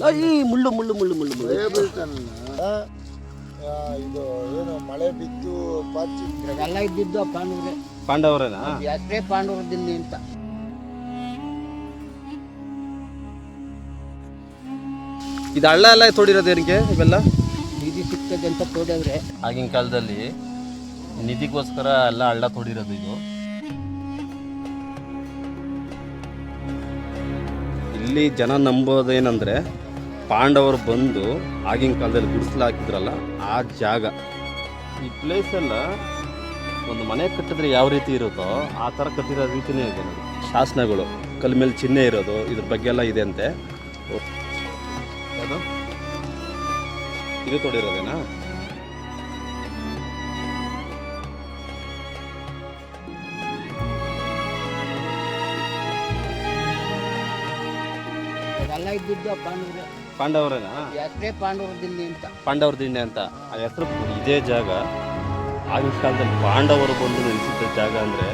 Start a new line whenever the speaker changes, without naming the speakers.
ಈ ಮುಳ್ಳು ಮುಳ್ಳು ಮುಳ್ಳು ಮುಳ್ಳು ಮುಳ್ಳು
ಇದು ಏನು ಮಳೆ ಬಿದ್ದು ಪಾಚಿ
ಎಲ್ಲ ಇದ್ದಿದ್ದು ಪಾಂಡವರೇ.
ಪಾಂಡವರೇನಾ?
ಯಾತ್ರೆ ಪಾಂಡವರದಲ್ಲಿ ಅಂತ.
ಇದು ಹಳ್ಳ ಎಲ್ಲ ತೋಡಿರೋದು ಏನಕ್ಕೆ ಇವೆಲ್ಲ?
ನಿಧಿ ಸಿಗ್ತದೆ ಅಂತ ತೋಡವ್ರೆ.
ಆಗಿನ ಕಾಲದಲ್ಲಿ ನಿಧಿಗೋಸ್ಕರ ಎಲ್ಲ ಹಳ್ಳ ತೋಡಿರೋದು ಇದು. ಇಲ್ಲಿ ಜನ ನಂಬೋದೇನೆಂದರೆ ಪಾಂಡವರು ಬಂದು ಆಗಿನ ಕಾಲದಲ್ಲಿ ಗುಡಿಸಲು ಹಾಕಿದ್ರಲ್ಲ ಆ ಜಾಗ. ಈ ಪ್ಲೇಸೆಲ್ಲ ಒಂದು ಮನೆ ಕಟ್ಟಿದ್ರೆ ಯಾವ ರೀತಿ ಇರುತ್ತೋ ಆ ಥರ ಕಟ್ಟಿರೋ ರೀತಿಯೇ ಇದೆ ನೋಡಿ. ಶಾಸನಗಳು ಕಲ್ ಮೇಲೆ ಚಿಹ್ನೆ ಇರೋದು ಇದ್ರ ಬಗ್ಗೆ ಎಲ್ಲ ಇದೆ ಅಂತೆ. ಅದು ಇದು ತೋಡಿರೋದೇನಾ?
ಎಲ್ಲ ಇದ್ದಿದ್ದು ಪಾಂಡವರೇ.
ಪಾಂಡವರೇನಾ?
ಯಾತ್ರೆ ಪಾಂಡವರದಲ್ಲಿ ಅಂತ.
ಪಾಂಡವರ ದಿಂಡೆ ಅಂತ ಆ ಹೆಸರು. ಇದೇ ಜಾಗ ಆಗಿನ ಕಾಲದಲ್ಲಿ ಪಾಂಡವರು ಬಂದು ನೆಲೆಸಿದ್ದ ಜಾಗ ಅಂದರೆ